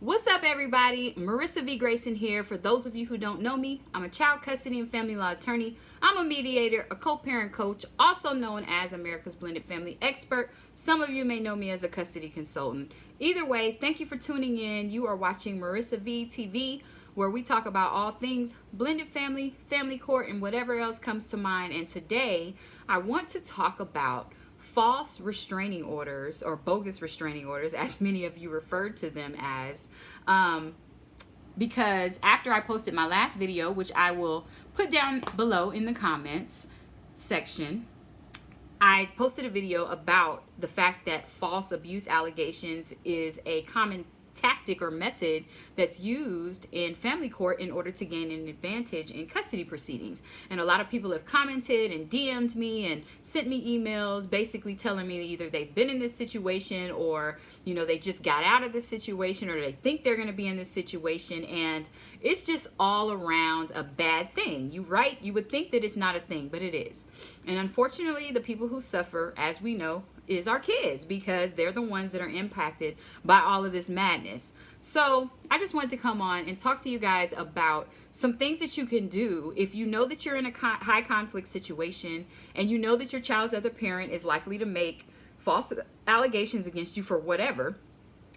What's up, everybody? Marissa V. Grayson here. For those of you who don't know me, I'm a child custody and family law attorney. I'm a mediator, a co-parent coach, also known as America's Blended Family Expert. Some of you may know me as a custody consultant. Either way, thank you for tuning in. You are watching Marissa V TV, where we talk about all things blended family, family court, and whatever else comes to mind. And today, I want to talk about false restraining orders, or bogus restraining orders, as many of you referred to them as, because after I posted my last video, which I will put down below in the comments section, I posted a video about the fact that false abuse allegations is a common tactic or method that's used in family court in order to gain an advantage in custody proceedings. And a lot of people have commented and DM'd me and sent me emails basically telling me either they've been in this situation, or they just got out of this situation, or they think they're going to be in this situation, and it's just all around a bad thing. You would think that it's not a thing, but it is. And unfortunately, the people who suffer, as we know, is our kids, because they're the ones that are impacted by all of this madness. So I just wanted to come on and talk to you guys about some things that you can do if you know that you're in a high conflict situation and you know that your child's other parent is likely to make false allegations against you for whatever,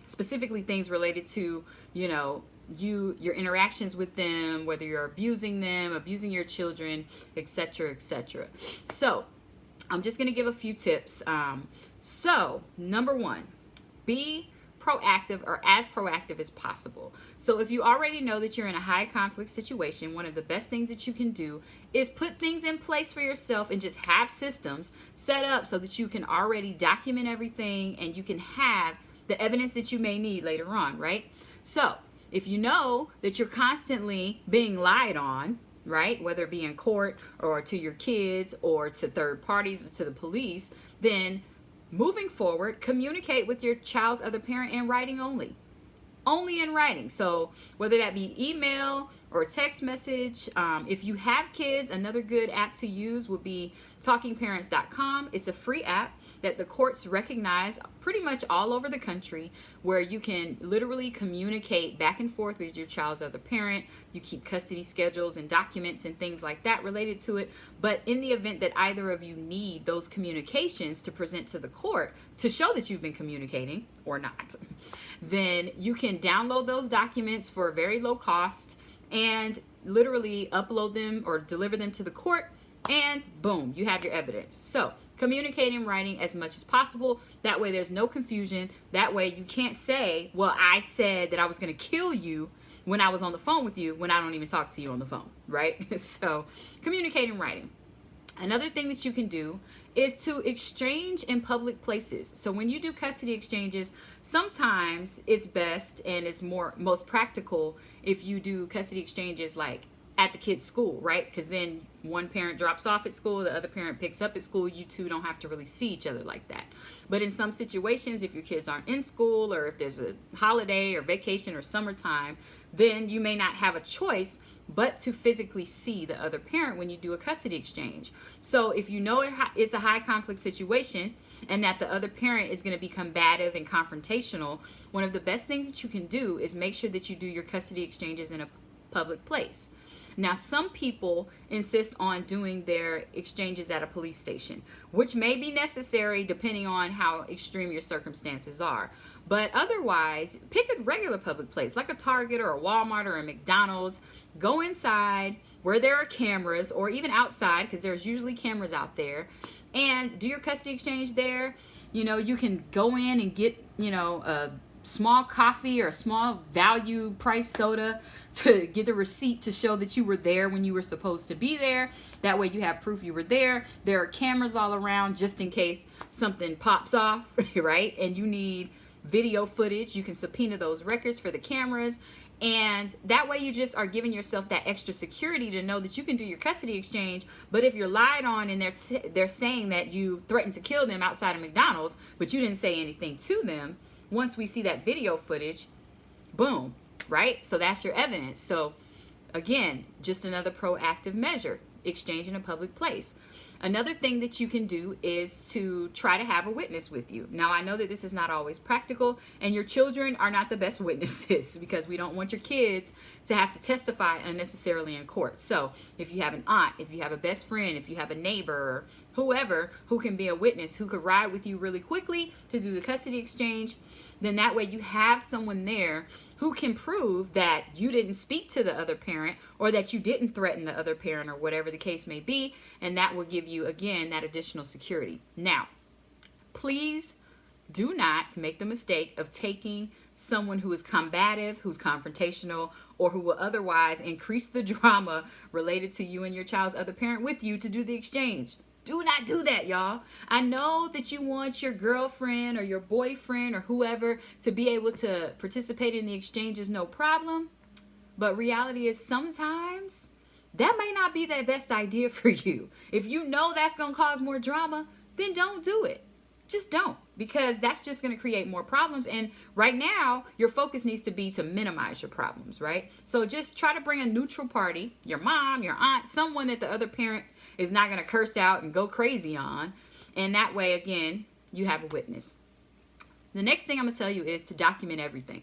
specifically things related to, your interactions with them, whether you're abusing them, abusing your children, etc., etc. So I'm just going to give a few tips. So number one, be proactive, or as proactive as possible. So if you already know that you're in a high conflict situation, one of the best things that you can do is put things in place for yourself and just have systems set up so that you can already document everything and you can have the evidence that you may need later on, right? So if you know that you're constantly being lied on, right, whether it be in court or to your kids or to third parties or to the police, then moving forward, communicate with your child's other parent in writing only in writing. So whether that be email or text message, if you have kids, another good app to use would be talkingparents.com. It's a free app that the courts recognize pretty much all over the country, where you can literally communicate back and forth with your child's other parent. You keep custody schedules and documents and things like that related to it. But in the event that either of you need those communications to present to the court to show that you've been communicating or not, then you can download those documents for a very low cost and literally upload them or deliver them to the court, and boom, you have your evidence. So communicate in writing as much as possible. That way there's no confusion. That way you can't say, well, I said that I was going to kill you when I was on the phone with you, when I don't even talk to you on the phone, right? So communicate in writing. Another thing that you can do is to exchange in public places. So when you do custody exchanges, sometimes it's best and it's most practical if you do custody exchanges like at the kid's school, right? Because then one parent drops off at school, the other parent picks up at school. You two don't have to really see each other like that. But in some situations, if your kids aren't in school, or if there's a holiday or vacation or summertime, then you may not have a choice but to physically see the other parent when you do a custody exchange. So if you know it's a high conflict situation and that the other parent is going to be combative and confrontational, one of the best things that you can do is make sure that you do your custody exchanges in a public place. Now, some people insist on doing their exchanges at a police station, which may be necessary depending on how extreme your circumstances are. But otherwise, pick a regular public place like a Target or a Walmart or a McDonald's. Go inside where there are cameras, or even outside, because there's usually cameras out there, and do your custody exchange there. You can go in and get, a small coffee or a small value price soda to get the receipt to show that you were there when you were supposed to be there. That way you have proof you were there. There are cameras all around just in case something pops off, right? And you need video footage. You can subpoena those records for the cameras. And that way you just are giving yourself that extra security to know that you can do your custody exchange. But if you're lied on and they're saying that you threatened to kill them outside of McDonald's, but you didn't say anything to them, once we see that video footage, boom, right? So that's your evidence. So again, just another proactive measure, exchange in a public place. Another thing that you can do is to try to have a witness with you. Now, I know that this is not always practical, and your children are not the best witnesses because we don't want your kids to have to testify unnecessarily in court. So if you have an aunt, if you have a best friend, if you have a neighbor, or whoever who can be a witness, who could ride with you really quickly to do the custody exchange, then that way you have someone there who can prove that you didn't speak to the other parent or that you didn't threaten the other parent or whatever the case may be. And that will give you, again, that additional security. Now, please do not make the mistake of taking someone who is combative, who's confrontational, or who will otherwise increase the drama related to you and your child's other parent with you to do the exchange. Do not do that, y'all. I know that you want your girlfriend or your boyfriend or whoever to be able to participate in the exchanges, no problem. But reality is sometimes that may not be the best idea for you. If you know that's going to cause more drama, then don't do it. Just don't, because that's just going to create more problems. And right now, your focus needs to be to minimize your problems, right? So just try to bring a neutral party, your mom, your aunt, someone that the other parent is not going to curse out and go crazy on. And that way, again, you have a witness. The next thing I'm going to tell you is to document everything.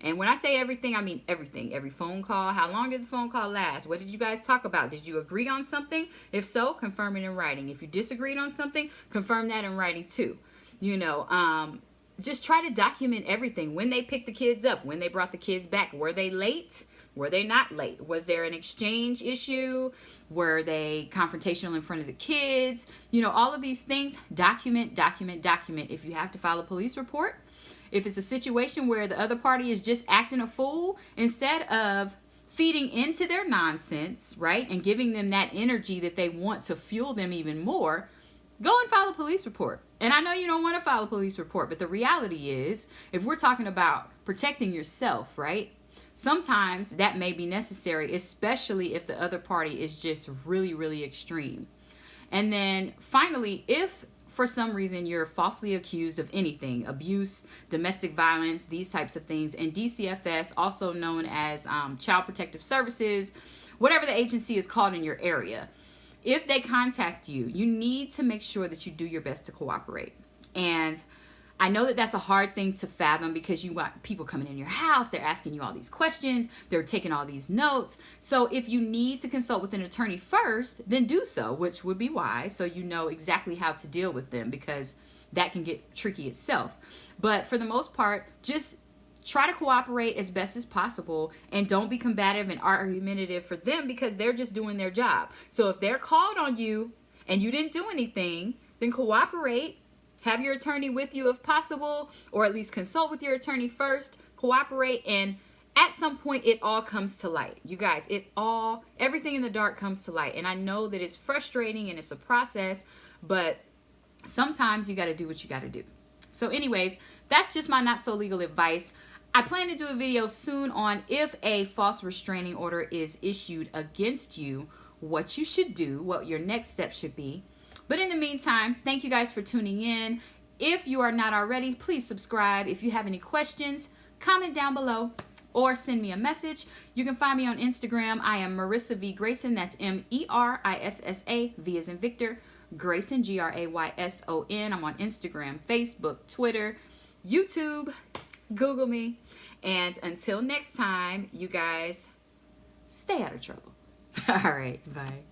And when I say everything, I mean everything. Every phone call. How long did the phone call last? What did you guys talk about? Did you agree on something? If so, confirm it in writing. If you disagreed on something, confirm that in writing too. Just try to document everything. When they picked the kids up, when they brought the kids back, were they late? Were they not late? Was there an exchange issue? Were they confrontational in front of the kids? All of these things, document. If you have to file a police report, if it's a situation where the other party is just acting a fool, instead of feeding into their nonsense, right, and giving them that energy that they want to fuel them even more, go and file a police report. And I know you don't want to file a police report, but the reality is, if we're talking about protecting yourself, right, sometimes that may be necessary, especially if the other party is just really, really extreme. And then finally, if for some reason you're falsely accused of anything, abuse, domestic violence, these types of things, and DCFS, also known as Child Protective Services, whatever the agency is called in your area, if they contact you, you need to make sure that you do your best to cooperate. And I know that that's a hard thing to fathom because you want people coming in your house, they're asking you all these questions, they're taking all these notes. So if you need to consult with an attorney first, then do so, which would be wise, so you know exactly how to deal with them, because that can get tricky itself. But for the most part, just try to cooperate as best as possible, and don't be combative and argumentative for them, because they're just doing their job. So if they're called on you and you didn't do anything, then cooperate. Have your attorney with you if possible, or at least consult with your attorney first, cooperate, and at some point it all comes to light. You guys, everything in the dark comes to light. And I know that it's frustrating and it's a process, but sometimes you got to do what you got to do. So anyways, that's just my not so legal advice. I plan to do a video soon on if a false restraining order is issued against you, what you should do, what your next step should be. But in the meantime, thank you guys for tuning in. If you are not already, please subscribe. If you have any questions, comment down below or send me a message. You can find me on Instagram. I am Marissa V. Grayson. That's Merissa, V as in Victor, Grayson, Grayson. I'm on Instagram, Facebook, Twitter, YouTube. Google me. And until next time, you guys stay out of trouble. All right, bye.